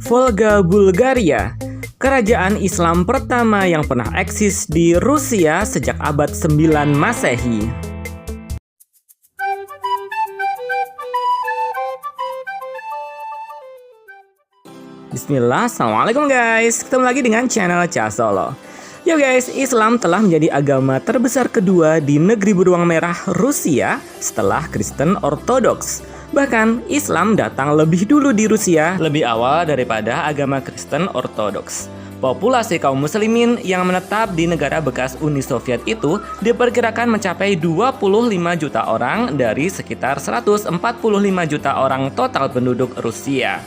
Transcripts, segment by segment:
Volga Bulgaria, kerajaan Islam pertama yang pernah eksis di Rusia sejak abad 9 Masehi. Bismillah, assalamualaikum guys. Ketemu lagi dengan channel Cha Solo. Yo guys, Islam telah menjadi agama terbesar kedua di negeri beruang merah Rusia setelah Kristen Ortodoks. Bahkan Islam datang lebih dulu di Rusia, lebih awal daripada agama Kristen Ortodoks. Populasi kaum muslimin yang menetap di negara bekas Uni Soviet itu diperkirakan mencapai 25 juta orang dari sekitar 145 juta orang total penduduk Rusia.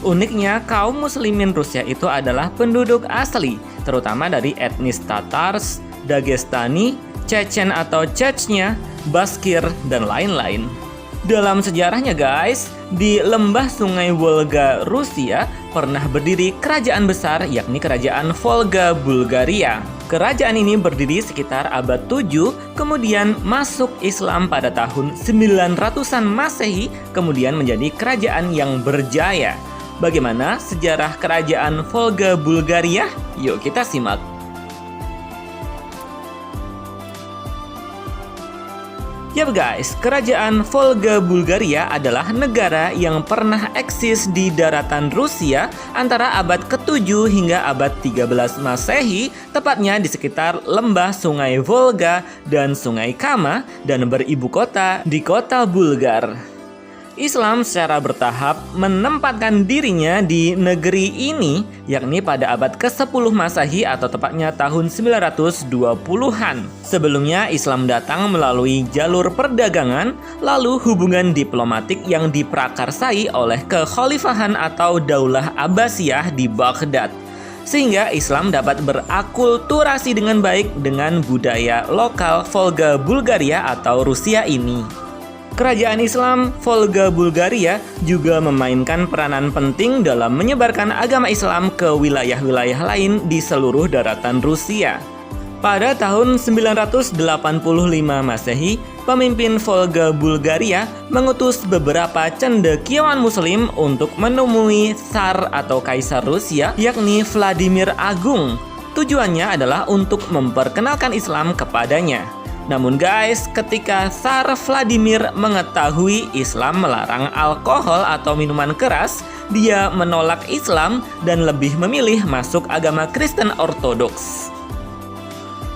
Uniknya, kaum muslimin Rusia itu adalah penduduk asli, terutama dari etnis Tatars, Dagestani, Chechen atau Chechnya, Baskir, dan lain-lain. Dalam sejarahnya guys, di lembah sungai Volga Rusia pernah berdiri kerajaan besar yakni kerajaan Volga Bulgaria. Kerajaan ini berdiri sekitar abad 7, kemudian masuk Islam pada tahun 900-an Masehi, kemudian menjadi kerajaan yang berjaya. Bagaimana sejarah kerajaan Volga Bulgaria? Yuk kita simak. Yap guys, kerajaan Volga Bulgaria adalah negara yang pernah eksis di daratan Rusia antara abad ke-7 hingga abad 13 Masehi, tepatnya di sekitar lembah sungai Volga dan sungai Kama, dan beribu kota di kota Bulgar. Islam secara bertahap menempatkan dirinya di negeri ini, yakni pada abad ke-10 Masehi atau tepatnya tahun 920-an. Sebelumnya Islam datang melalui jalur perdagangan, lalu hubungan diplomatik yang diprakarsai oleh kekhalifahan atau Daulah Abbasiyah di Baghdad. Sehingga Islam dapat berakulturasi dengan baik dengan budaya lokal Volga Bulgaria atau Rusia ini. Kerajaan Islam Volga Bulgaria juga memainkan peranan penting dalam menyebarkan agama Islam ke wilayah-wilayah lain di seluruh daratan Rusia. Pada tahun 985 Masehi, pemimpin Volga Bulgaria mengutus beberapa cendekiawan muslim untuk menemui Tsar atau Kaisar Rusia, yakni Vladimir Agung. Tujuannya adalah untuk memperkenalkan Islam kepadanya. Namun guys, ketika Tsar Vladimir mengetahui Islam melarang alkohol atau minuman keras, dia menolak Islam dan lebih memilih masuk agama Kristen Ortodoks.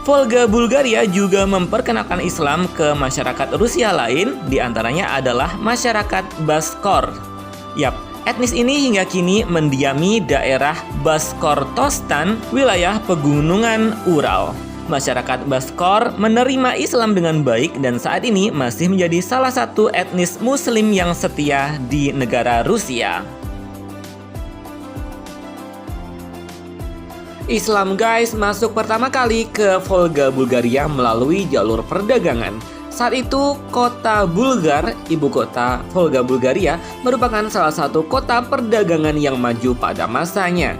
Volga Bulgaria juga memperkenalkan Islam ke masyarakat Rusia lain, diantaranya adalah masyarakat Baskor. Yap, etnis ini hingga kini mendiami daerah Baskortostan, wilayah pegunungan Ural. Masyarakat Baskor menerima Islam dengan baik dan saat ini masih menjadi salah satu etnis muslim yang setia di negara Rusia. Islam guys masuk pertama kali ke Volga Bulgaria melalui jalur perdagangan. Saat itu kota Bulgar, ibu kota Volga Bulgaria, merupakan salah satu kota perdagangan yang maju pada masanya.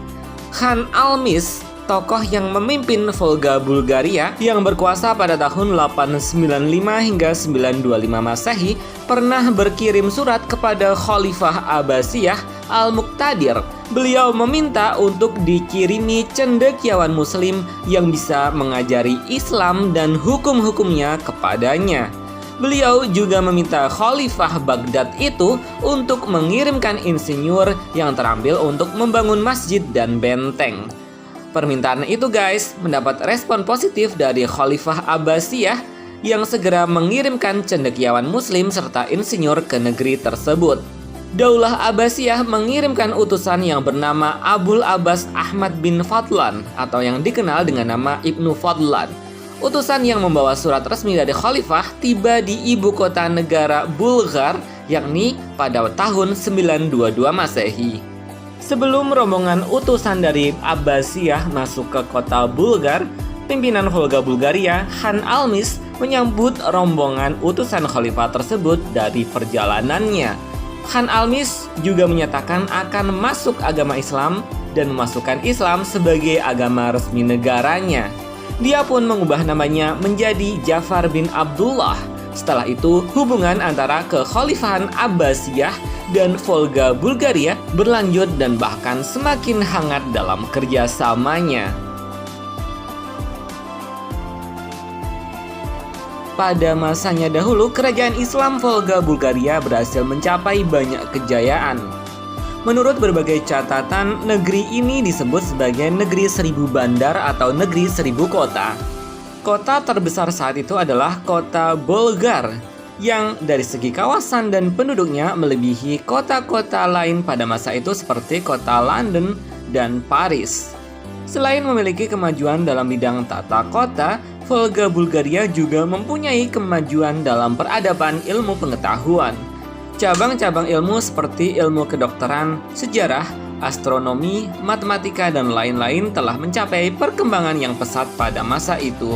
Khan Almis, tokoh yang memimpin Volga Bulgaria yang berkuasa pada tahun 895 hingga 925 Masehi, pernah berkirim surat kepada Khalifah Abbasiyah Al-Muqtadir. Beliau meminta untuk dikirimi cendekiawan muslim yang bisa mengajari Islam dan hukum-hukumnya kepadanya. Beliau juga meminta Khalifah Baghdad itu untuk mengirimkan insinyur yang terampil untuk membangun masjid dan benteng. Permintaan itu guys mendapat respon positif dari Khalifah Abbasiyah yang segera mengirimkan cendekiawan muslim serta insinyur ke negeri tersebut. Daulah Abbasiyah mengirimkan utusan yang bernama Abul Abbas Ahmad bin Fadlan atau yang dikenal dengan nama Ibnu Fadlan. Utusan yang membawa surat resmi dari Khalifah tiba di ibu kota negara Bulgar, yakni pada tahun 922 Masehi. Sebelum rombongan utusan dari Abbasiyah masuk ke kota Bulgar, pimpinan Volga Bulgaria, Khan Almis, menyambut rombongan utusan khalifah tersebut dari perjalanannya. Khan Almis juga menyatakan akan masuk agama Islam dan memasukkan Islam sebagai agama resmi negaranya. Dia pun mengubah namanya menjadi Jafar bin Abdullah Setelah itu, hubungan antara Kekhalifahan Abbasiyah dan Volga Bulgaria berlanjut dan bahkan semakin hangat dalam kerjasamanya. Pada masanya dahulu, kerajaan Islam Volga Bulgaria berhasil mencapai banyak kejayaan. Menurut berbagai catatan, negeri ini disebut sebagai negeri 1000 bandar atau negeri 1000 kota. Kota terbesar saat itu adalah kota Bolgar, yang dari segi kawasan dan penduduknya melebihi kota-kota lain pada masa itu seperti kota London dan Paris. Selain memiliki kemajuan dalam bidang tata kota, Volga Bulgaria juga mempunyai kemajuan dalam peradaban ilmu pengetahuan. Cabang-cabang ilmu seperti ilmu kedokteran, sejarah, astronomi, matematika, dan lain-lain telah mencapai perkembangan yang pesat pada masa itu.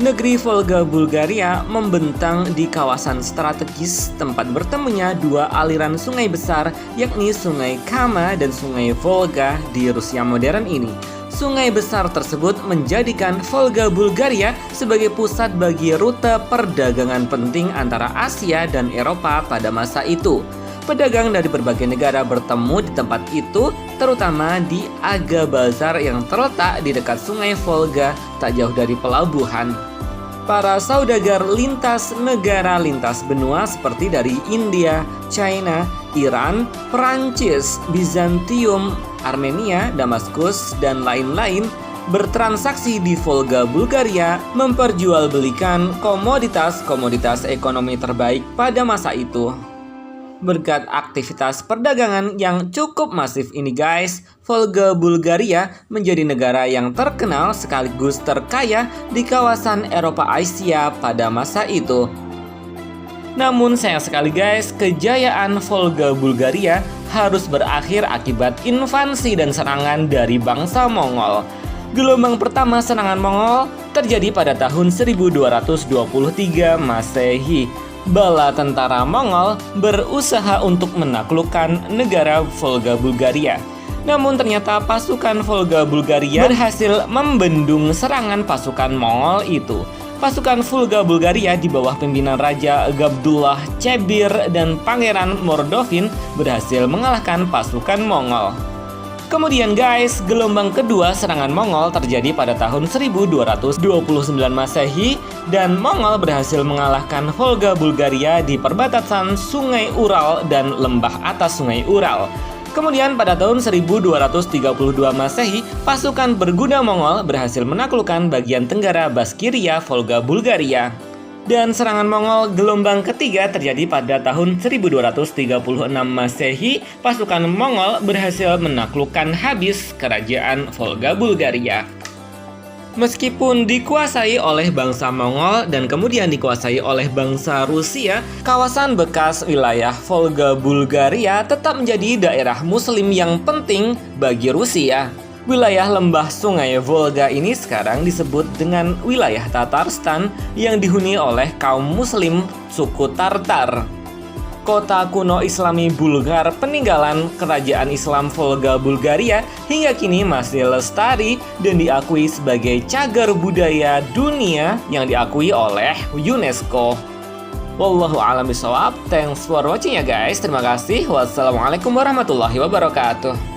Negeri Volga Bulgaria membentang di kawasan strategis tempat bertemunya dua aliran sungai besar, yakni Sungai Kama dan Sungai Volga di Rusia modern ini. Sungai besar tersebut menjadikan Volga Bulgaria sebagai pusat bagi rute perdagangan penting antara Asia dan Eropa pada masa itu. Pedagang dari berbagai negara bertemu di tempat itu, terutama di Aga Bazar yang terletak di dekat Sungai Volga, tak jauh dari pelabuhan. Para saudagar lintas negara lintas benua seperti dari India, China, Iran, Perancis, Bizantium, Armenia, Damaskus, dan lain-lain bertransaksi di Volga Bulgaria, memperjualbelikan komoditas-komoditas ekonomi terbaik pada masa itu. Berkat aktivitas perdagangan yang cukup masif ini guys, Volga Bulgaria menjadi negara yang terkenal sekaligus terkaya di kawasan Eropa Asia pada masa itu. Namun sayang sekali guys, kejayaan Volga Bulgaria harus berakhir akibat invasi dan serangan dari bangsa Mongol. Gelombang pertama serangan Mongol terjadi pada tahun 1223 Masehi. Bala tentara Mongol berusaha untuk menaklukkan negara Volga Bulgaria. Namun ternyata pasukan Volga Bulgaria berhasil membendung serangan pasukan Mongol itu. Pasukan Volga Bulgaria di bawah pimpinan Raja Gabdullah Chebir dan Pangeran Mordovin berhasil mengalahkan pasukan Mongol. Kemudian guys, gelombang kedua serangan Mongol terjadi pada tahun 1229 Masehi dan Mongol berhasil mengalahkan Volga Bulgaria di perbatasan Sungai Ural dan lembah atas Sungai Ural. Kemudian pada tahun 1232 Masehi, pasukan berkuda Mongol berhasil menaklukkan bagian tenggara Baskiria Volga Bulgaria. Dan serangan Mongol gelombang ketiga terjadi pada tahun 1236 Masehi. Pasukan Mongol berhasil menaklukkan habis kerajaan Volga Bulgaria. Meskipun dikuasai oleh bangsa Mongol dan kemudian dikuasai oleh bangsa Rusia, kawasan bekas wilayah Volga Bulgaria tetap menjadi daerah Muslim yang penting bagi Rusia. Wilayah lembah sungai Volga ini sekarang disebut dengan wilayah Tatarstan yang dihuni oleh kaum muslim suku Tartar. Kota kuno Islami Bulgar peninggalan kerajaan Islam Volga Bulgaria hingga kini masih lestari dan diakui sebagai cagar budaya dunia yang diakui oleh UNESCO. Wallahu a'lam bishawab. Thanks for watching ya guys. Terima kasih. Wassalamualaikum warahmatullahi wabarakatuh.